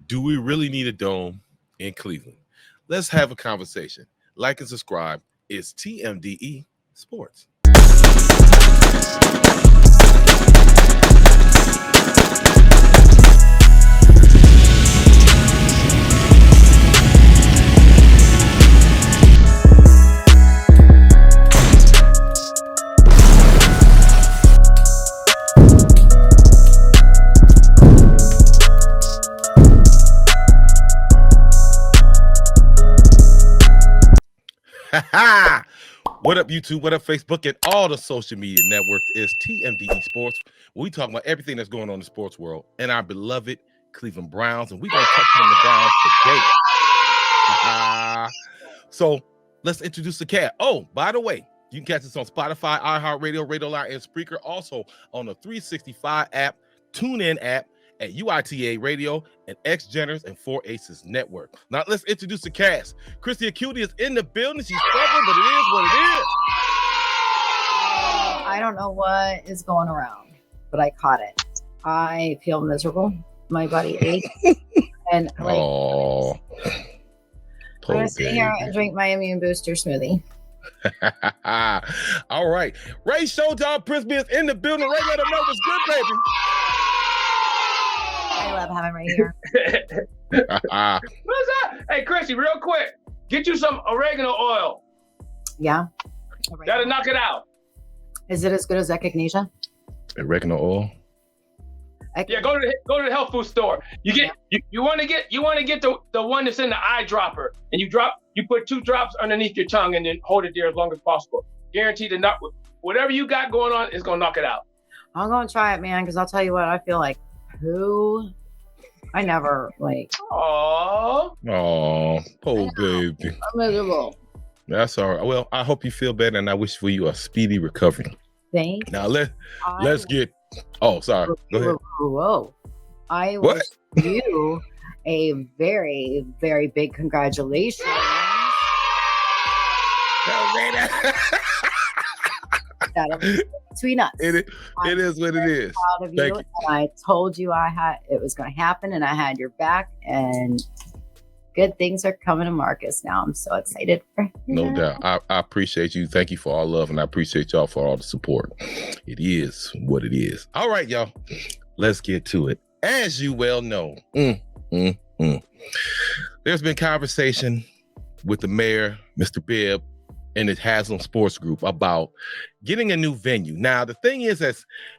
Do we really need a dome in Cleveland? Let's have a conversation. Like and subscribe. It's TMDE Sports. What up, YouTube? What up, Facebook? And all the social media networks is TMDE Sports. We talk about everything that's going on in the sports world and our beloved Cleveland Browns. And we're going to touch on the Browns today. So let's introduce the cat. Oh, by the way, you can catch us on Spotify, iHeartRadio, Radio Line, and Spreaker. Also on the 365 app, TuneIn app, at UITA Radio and X Geners and 4 Aces Network. Now let's introduce the cast. Kristy Acuity is in the building. She's struggling, but it is what it is. I don't know what is going around, but I caught it. I feel miserable. My body aches. And I'm gonna sit here and drink my immune booster smoothie. All right. Ray Showtime Prisby is in the building. Ray, let him know what's good, baby. I love having right here. What's that? Hey, Kristy, real quick, get you some oregano oil. Yeah. That'll knock it out. Is it as good as echinacea? Oregano oil. Yeah, go to the health food store. You get you want to get the one that's in the eyedropper, and you put 2 drops underneath your tongue and then hold it there as long as possible. Guaranteed to knock whatever you got going on is gonna knock it out. I'm gonna try it, man, because I'll tell you what, I feel like I never like. Oh, poor baby. I'm miserable. That's all right. Well, I hope you feel better, and I wish for you a speedy recovery. Thank you. Now let's get. Oh, sorry. Go ahead. Whoa! I wish you a very, very big congratulations. Between us. It is what it is. Proud of you. And I told you it was going to happen, and I had your back, and good things are coming to Marcus now. I'm so excited for him. No doubt. I appreciate you. Thank you for all love, and I appreciate y'all for all the support. It is what it is. All right, y'all. Let's get to it. As you well know, there's been conversation with the mayor, Mr. Bibb, and it Haslam Sports Group about getting a new venue. Now, the thing is that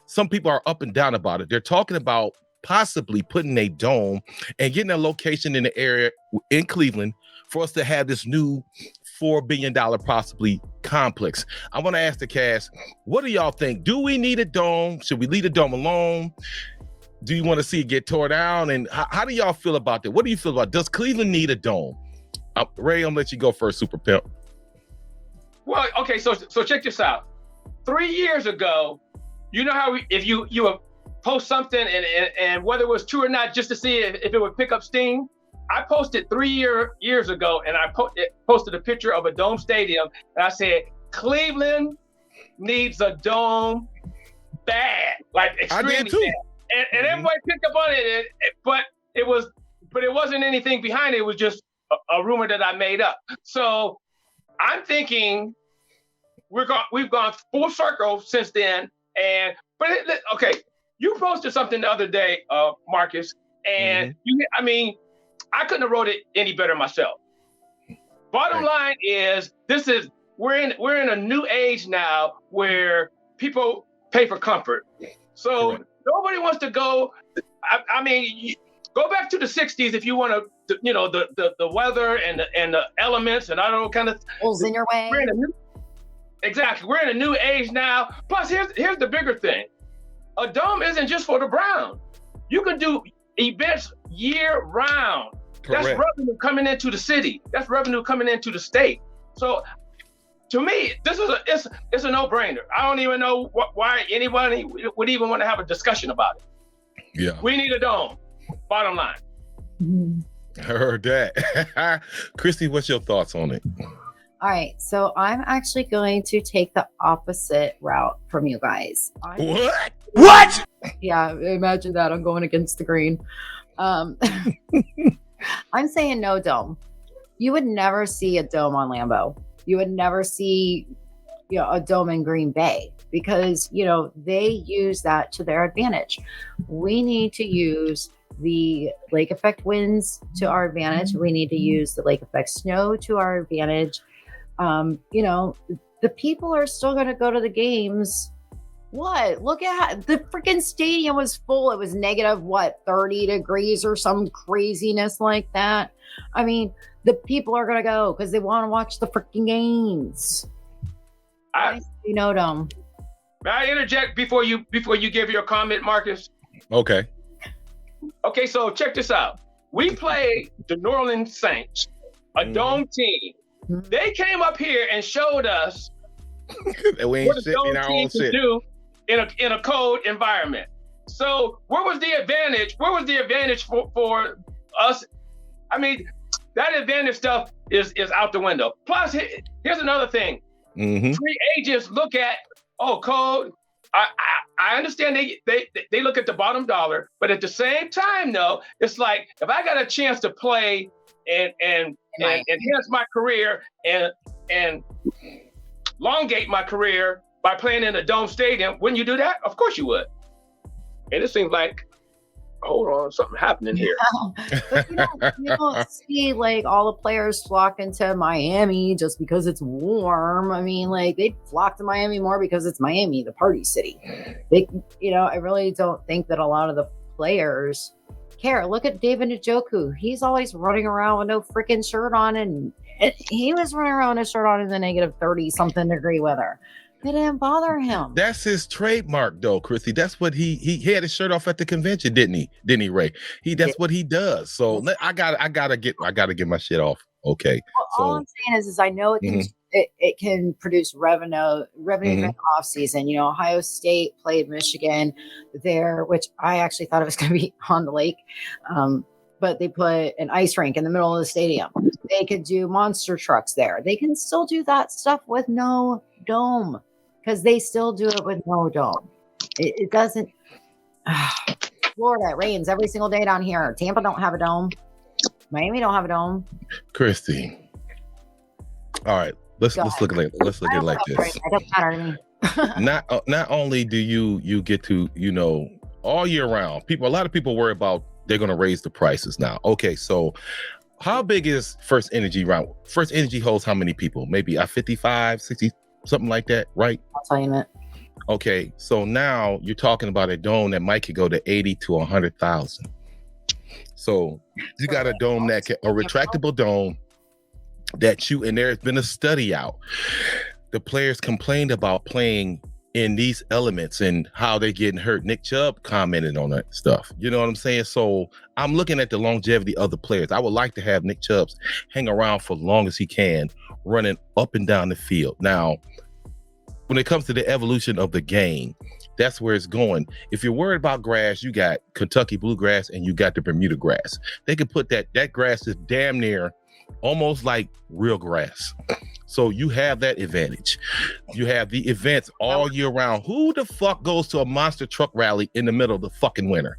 some people are up and down about it. They're talking about possibly putting a dome and getting a location in the area in Cleveland for us to have this new $4 billion possibly complex. I want to ask the cast, what do y'all think? Do we need a dome? Should we leave the dome alone? Do you want to see it get tore down? And how do y'all feel about that? What do you feel about it? Does Cleveland need a dome? Ray, I'm gonna let you go first, Super Pimp. Well, okay, so check this out. 3 years ago, you know how if you post something and whether it was true or not, just to see if it would pick up steam. I posted 3 years ago, and I posted a picture of a dome stadium, and I said Cleveland needs a dome bad, like extremely I did too. Bad. And everybody picked up on it, but it wasn't anything behind it. It was just a rumor that I made up. So I'm thinking we've gone full circle since then. Okay, you posted something the other day, Marcus, and I couldn't have wrote it any better myself. Bottom line is, we're in a new age now where people pay for comfort. So nobody wants to go. Go back to the 60s if you want to, the weather and the elements and I don't know kind of holes in your way. We're in a new age now. Plus, here's the bigger thing. A dome isn't just for the Browns. You can do events year round. Correct. That's revenue coming into the city. That's revenue coming into the state. So to me, this is it's a no-brainer. I don't even know why anybody would even want to have a discussion about it. Yeah. We need a dome. Bottom line. Heard that. Kristy, what's your thoughts on it? All right, so I'm actually going to take the opposite route from you guys. What? Yeah, imagine that. I'm going against the grain. I'm saying no dome. You would never see a dome on Lambeau. You would never see, a dome in Green Bay because, they use that to their advantage. We need to use the lake effect winds to our advantage. We need to use the lake effect snow to our advantage. The people are still going to go to the games. What? Look at the freaking stadium was full. It was negative, 30 degrees or some craziness like that. I mean, the people are going to go because they want to watch the freaking games. Dome. May I interject before you give your comment, Marcus? Okay. Okay, so check this out. We played the New Orleans Saints, a dome team. They came up here and showed us we what a dome team can do in a cold environment. So where was the advantage? Where was the advantage for us? I mean, that advantage stuff is out the window. Plus, here's another thing. Free agents look at, cold. I understand they look at the bottom dollar, but at the same time, though, it's like if I got a chance to play and enhance my career and elongate my career by playing in a dome stadium, wouldn't you do that? Of course you would. And it seems like, hold on, something happening here. But you don't see like all the players flock into Miami just because it's warm. I mean, like they flock to Miami more because it's Miami, the party city. I really don't think that a lot of the players care. Look at David Njoku. He's always running around with no freaking shirt on, and he was running around with a shirt on in the negative 30 something degree weather. It didn't bother him. That's his trademark, though, Kristy. That's what he had his shirt off at the convention, didn't he, Ray? That's what he does. So I gotta get my shit off. Okay. Well, all I'm saying is I know it can produce revenue in the off season. Ohio State played Michigan there, which I actually thought it was going to be on the lake. But they put an ice rink in the middle of the stadium. They could do monster trucks there. They can still do that stuff with no dome because they still do it with no dome. It doesn't. Florida, it rains every single day down here. Tampa don't have a dome. Miami don't have a dome. Kristy. All right, let's look at it like this. It doesn't matter to me. Not only do you get to all year round, a lot of people worry about they're going to raise the prices now. Okay, so how big is First Energy round? First Energy holds how many people? Maybe 55, 60, something like that, right? I'll tell you in a minute. Okay, so now you're talking about a dome that might could go to 80 to 100,000. So you got a dome a retractable dome and there's been a study out. The players complained about playing in these elements and how they're getting hurt. Nick Chubb commented on that stuff. You know what I'm saying? So I'm looking at the longevity of the players. I would like to have Nick Chubb hang around for as long as he can, running up and down the field. Now, when it comes to the evolution of the game, that's where it's going. If you're worried about grass, you got Kentucky bluegrass and you got the Bermuda grass. They could put that grass is damn near almost like real grass. So you have that advantage. You have the events all year round. Who the fuck goes to a monster truck rally in the middle of the fucking winter?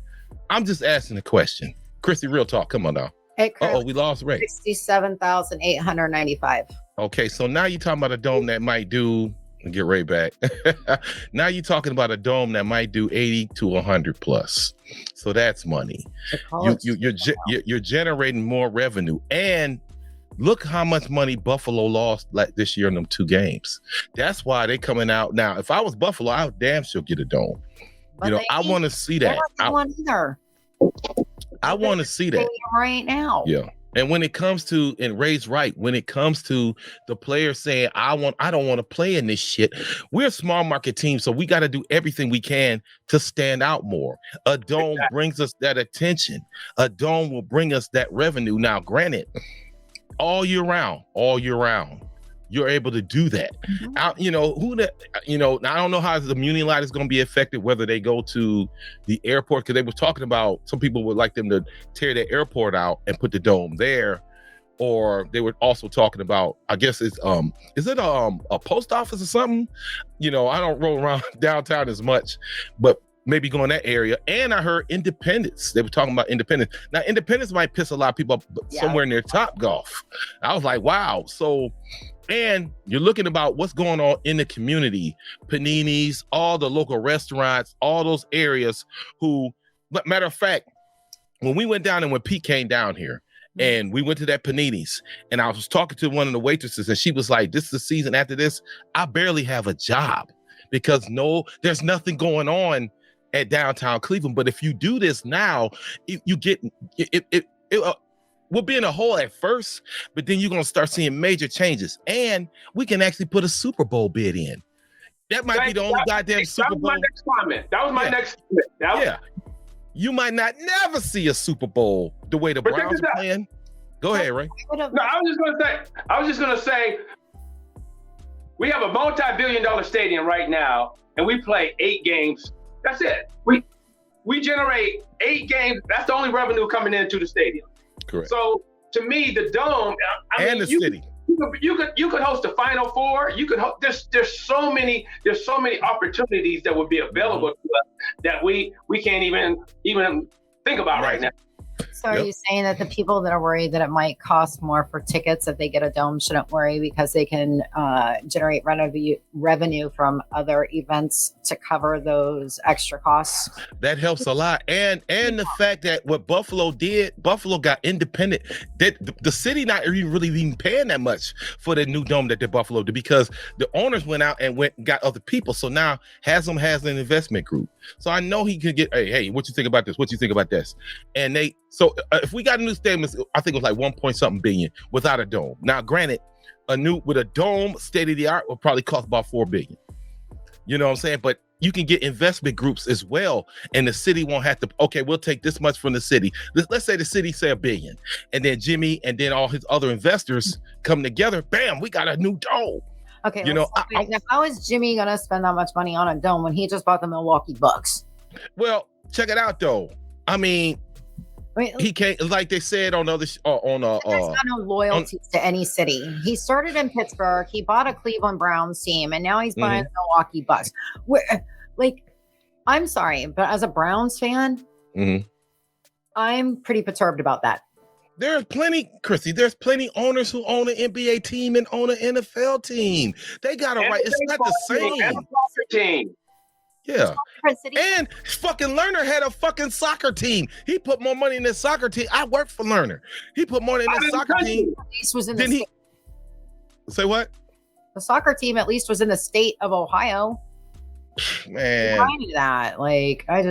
I'm just asking the question. Kristy, real talk. Come on now. We lost Ray. 67,895. Okay, so now you're talking about a dome that might do, get Ray back. Now you're talking about a dome that might do 80 to 100 plus. So that's money. You're generating more revenue. And look how much money Buffalo lost this year in them 2 games. That's why they coming out now. If I was Buffalo, I would damn sure get a dome. But I want to see that. I want to see that right now. Yeah. And when it comes to, and Ray's right, when it comes to the players saying, I don't want to play in this shit. We're a small market team, so we got to do everything we can to stand out more. A dome brings us that attention. A dome will bring us that revenue. Now, granted, all year round, you're able to do that. I don't know how the Muni Light is going to be affected, whether they go to the airport, because they were talking about some people would like them to tear the airport out and put the dome there, or they were also talking about, I guess it's is it a post office or something? I don't roll around downtown as much, but maybe go in that area. And I heard Independence. They were talking about Independence. Now, Independence might piss a lot of people up somewhere near Top Golf. I was like, wow. So, and you're looking about what's going on in the community, Panini's, all the local restaurants, all those areas who, but matter of fact, when we went down and when Pete came down here, and we went to that Panini's, and I was talking to one of the waitresses, and she was like, this is the season after this, I barely have a job because there's nothing going on at downtown Cleveland. But if you do this now, you get it we'll be in a hole at first, but then you're going to start seeing major changes. And we can actually put a Super Bowl bid in. That might be the only goddamn Super Bowl. That was my next comment. That was my next comment. You might never see a Super Bowl the way the Browns are playing. Go ahead, Ray. No, I was just gonna say, we have a multi-billion-dollar stadium right now, and we play 8 games. That's it. We generate 8 games. That's the only revenue coming into the stadium. Correct. So to me, the dome and the city. You could host a Final Four. You could there's so many opportunities that would be available to us that we can't even think about right now. So are you saying that the people that are worried that it might cost more for tickets if they get a dome shouldn't worry because they can generate revenue from other events to cover those extra costs? That helps a lot. And the fact that what Buffalo did, Buffalo got independent. The city not really even paying that much for the new dome that the Buffalo did because the owners went out and got other people. So now Haslam has an investment group. So I know he could get, hey, what you think about this? What you think about this? And so if we got a new stadium, I think it was like 1 point something billion without a dome. Now, granted, with a dome, state of the art will probably cost about $4 billion. You know what I'm saying? But you can get investment groups as well, and the city won't have to. Okay, we'll take this much from the city. Let's say the city say $1 billion, and then Jimmy and then all his other investors come together. Bam, we got a new dome. Okay, now how is Jimmy gonna spend that much money on a dome when he just bought the Milwaukee Bucks? Well, check it out though. I mean, he can't, like they said on other there's got no loyalty to any city. He started in Pittsburgh. He bought a Cleveland Browns team, and now he's buying the Milwaukee Bucks. I'm sorry, but as a Browns fan, I'm pretty perturbed about that. There's plenty, Kristy, there's plenty owners who own an NBA team and own an NFL team. They got a right. It's not the same. Team. Yeah. And fucking Lerner had a fucking soccer team. He put more money in his soccer team. I worked for Lerner. He put money in his soccer team. Say what? The soccer team at least was in the state of Ohio. Man. I knew that. I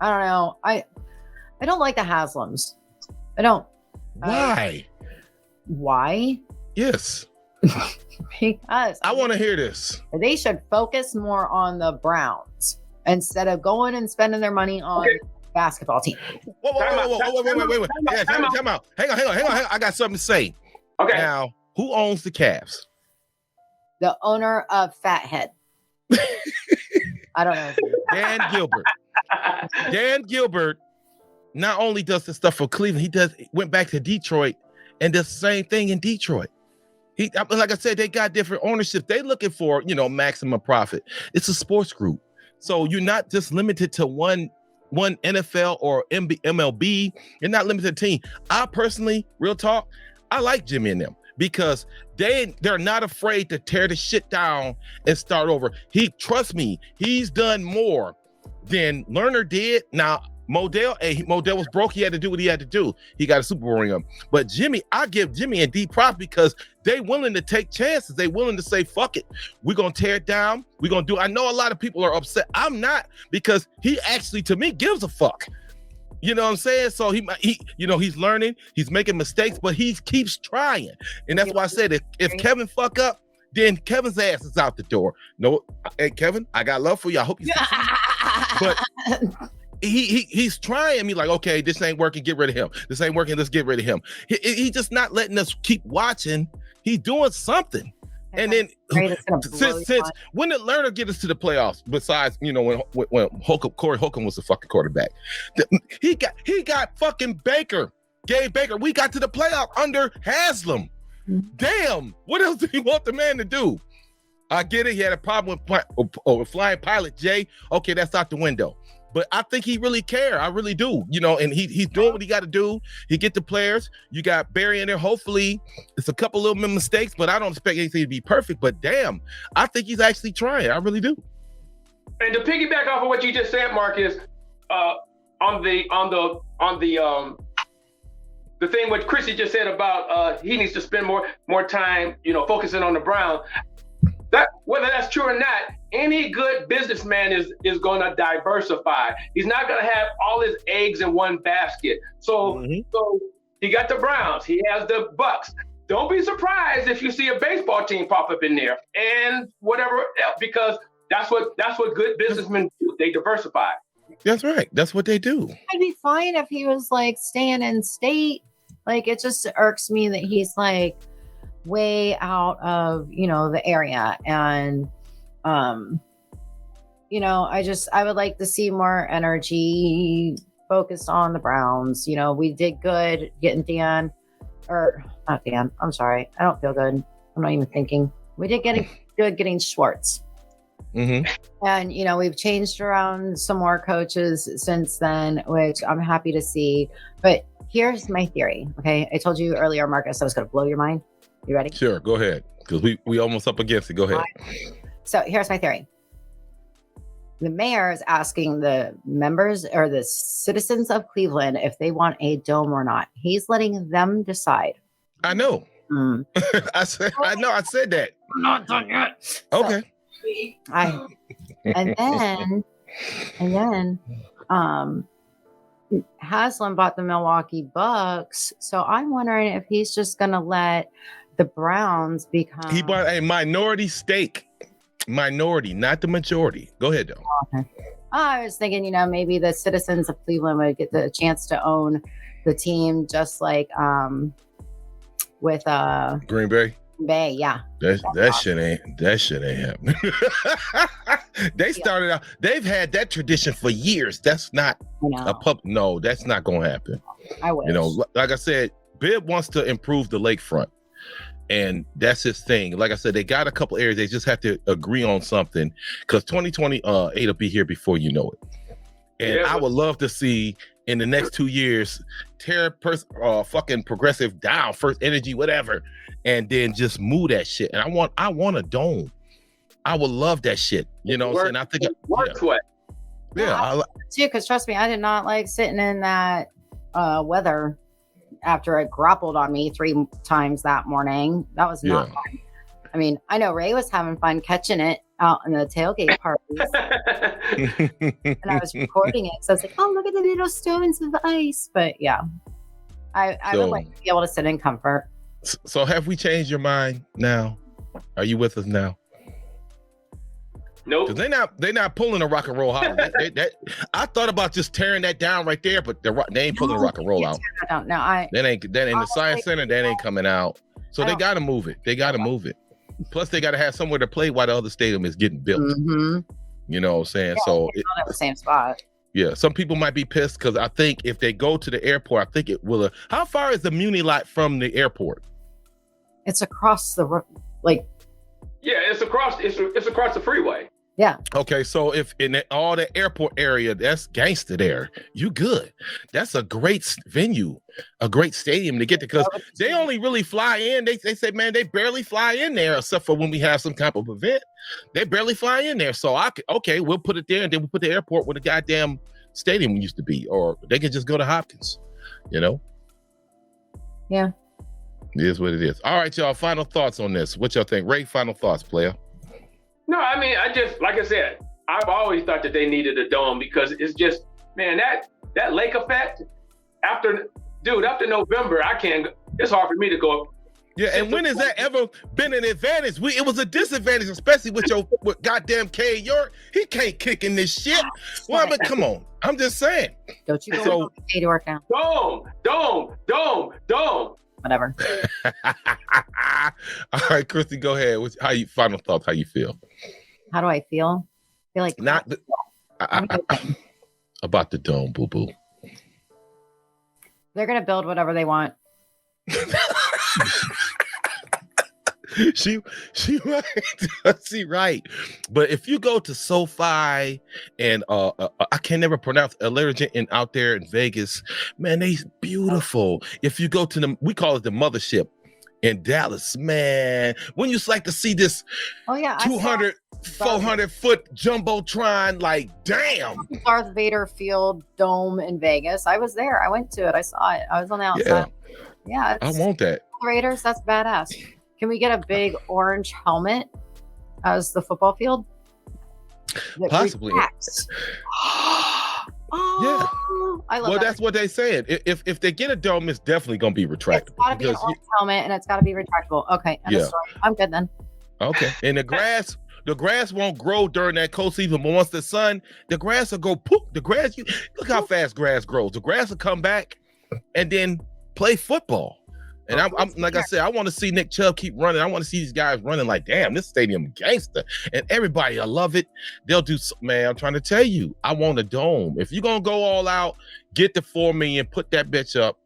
don't know. I don't like the Haslams. I don't. Why? Why? Yes. Because I want to hear this. They should focus more on the Browns instead of going and spending their money on basketball team. Whoa, wait. Yeah, time out. Hang on. I got something to say. Okay. Now, who owns the Cavs? The owner of Fathead. I don't know. Dan Gilbert. Dan Gilbert not only does the stuff for Cleveland, went back to Detroit and does the same thing in Detroit. Like I said, they got different ownership. They looking for, maximum profit. It's a sports group. So you're not just limited to one NFL or MLB. You're not limited to team. I personally, real talk, I like Jimmy and them because they're not afraid to tear the shit down and start over. Trust me, he's done more than Lerner did. Now, Modell was broke. He had to do what he had to do. He got a Super Bowl ring. But Jimmy, I give Jimmy and D props because they willing to take chances. They willing to say, fuck it. We're going to tear it down. We're going to do. I know a lot of people are upset. I'm not, because he actually, to me, gives a fuck. You know what I'm saying? So he's learning. He's making mistakes, but he keeps trying. And that's why I said if Kevin fuck up, then Kevin's ass is out the door. No, hey, Kevin, I got love for you. I hope you but he's trying me like, okay, this ain't working, get rid of him. This ain't working, let's get rid of him. He just not letting us keep watching. He's doing something. And then since when did Lerner get us to the playoffs? Besides, when Corey Holcomb was the fucking quarterback, he got fucking Gabe Baker. We got to the playoff under Haslam. Damn, what else did he want the man to do? I get it. He had a problem with Flying Pilot Jay. Okay, that's out the window. but I think he really care. I really do. You know, and he's doing what he got to do. He get the players. You got Barry in there. Hopefully, it's a couple little mistakes, but I don't expect anything to be perfect. But damn, I think he's actually trying. I really do. And to piggyback off of what you just said, Marcus, on the thing what Kristy just said about he needs to spend more time, focusing on the Browns. That whether that's true or not, any good businessman is going to diversify. He's not going to have all his eggs in one basket. So he got the Browns. He has the Bucks. Don't be surprised if you see a baseball team pop up in there and whatever else, because that's what good businessmen do. They diversify. That's right. That's what they do. I'd be fine if he was like staying in state. Like, it just irks me that he's like way out of, the area. And, I would like to see more energy focused on the Browns. We did good getting not Dan. I'm sorry. I don't feel good. I'm not even thinking. We did good getting Schwartz. Mm-hmm. And, we've changed around some more coaches since then, which I'm happy to see. But here's my theory. Okay. I told you earlier, Marcus, I was going to blow your mind. You ready? Sure. Go ahead. Because we almost up against it. Go ahead. So here's my theory. The mayor is asking the members or the citizens of Cleveland if they want a dome or not. He's letting them decide. I know. I said that. I'm not done yet. Okay. And then Haslam bought the Milwaukee Bucks, so I'm wondering if he's just gonna let the Browns become. He bought a minority stake. Minority, not the majority. Go ahead, though. Okay. I was thinking, maybe the citizens of Cleveland would get the chance to own the team, just like with Green Bay. Yeah. That shit ain't happening. They started out. They've had that tradition for years. That's not a pub. No, that's not gonna happen. I wish. Like I said, Bibb wants to improve the lakefront, and that's his thing. Like I said, they got a couple areas. They just have to agree on something, because 2028 will be here before you know it. And I would love to see in the next 2 years tear fucking progressive down, First Energy, whatever, and then just move that shit. And I want a dome. I would love that shit. You know what I'm saying? I think it works. Yeah, too, because trust me, I did not like sitting in that weather after it grappled on me 3 times that morning. That was not fun. I mean, I know Ray was having fun catching it out in the tailgate parties. And I was recording it. So I was like, oh, look at the little stones of ice. But yeah, I would like to be able to sit in comfort. So have we changed your mind now? Are you with us now? Nope. They're not pulling a Rock and Roll out. I thought about just tearing that down right there, but they ain't pulling Rock and Roll out. I don't know. That ain't in the Science Center. That ain't coming out. So they got to move it. They got to move it. Plus, they got to have somewhere to play while the other stadium is getting built. Mm-hmm. You know what I'm saying? Yeah, so it's not at the same spot. Yeah, some people might be pissed because I think if they go to the airport, I think it will. How far is the Muni lot from the airport? It's across the Yeah, it's across the freeway. Yeah. Okay, so if in all the airport area, that's gangster there, you good. That's a great venue, a great stadium to get to, because they only really fly in. They say, man, they barely fly in there except for when we have some type of event. They barely fly in there. So we'll put it there, and then we'll put the airport where the goddamn stadium used to be, or they can just go to Hopkins, Yeah. It is what it is. All right, y'all, final thoughts on this. What y'all think? Ray, final thoughts, player. No, I mean, like I said, I've always thought that they needed a dome, because it's just, man, that lake effect after November, it's hard for me to go. Yeah, and when has that ever been an advantage? It was a disadvantage, especially with goddamn K York. He can't kick in this shit. Well, I mean, come on. I'm just saying. Don't you go K York now. Dome. Whatever. All right, Kristy, go ahead. Final thoughts? How you feel? How do I feel? I feel like not about the dome, boo boo. They're gonna build whatever they want. she right. She right. But if you go to SoFi and I can never pronounce Allegiant and out there in Vegas, man, they beautiful. If you go to we call it the mothership in Dallas, man, when you like to see this 200, 400 foot jumbotron, like damn. Darth Vader Field Dome in Vegas. I was there. I went to it. I saw it. I was on the outside. Yeah, I want that. Raiders, that's badass. Can we get a big orange helmet as the football field? Possibly. Oh, I love that. That's what they said. If they get a dome, it's definitely gonna be retractable. It's gotta be an orange helmet and it's gotta be retractable. Okay. I'm good then. Okay. And the grass won't grow during that cold season, but once the grass will go poof. The grass, look how fast grass grows. The grass will come back and then play football. And I'm like I said, I want to see Nick Chubb keep running. I want to see these guys running like, damn, this stadium gangster. And everybody, I love it. They'll do, man, I'm trying to tell you, I want a dome. If you're going to go all out, get the $4 million, put that bitch up,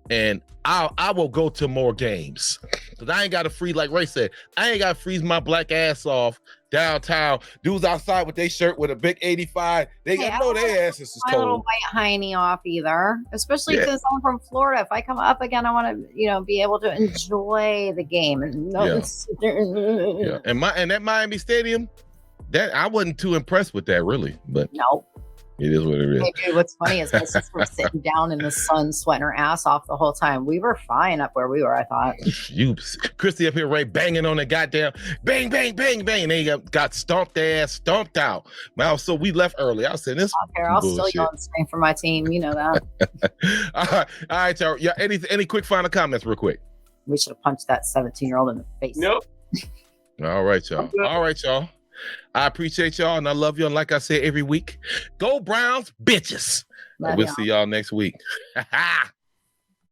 and I will go to more games. Because I ain't got to freeze, like Ray said, I ain't got to freeze my black ass off downtown. Dudes outside with their shirt with a big 85. They got know their asses is cold. My little white hiney off either, especially since I'm from Florida. If I come up again, I want to, be able to enjoy the game. And And that Miami Stadium, that I wasn't too impressed with that really, but no. It is what it is. Hey, dude, what's funny is my sister was sitting down in the sun, sweating her ass off the whole time. We were fine up where we were, I thought. Kristy up here, Ray, banging on the goddamn bang, bang, bang, bang. And they got stomped out. Well, so we left early. I said, this. I'll still go and scream for my team. You know that. All right, y'all. Yeah, any quick final comments, real quick? We should have punched that 17-year-old in the face. Nope. All right, y'all. I appreciate y'all and I love you. And like I said every week, go Browns, bitches. We'll see y'all next week.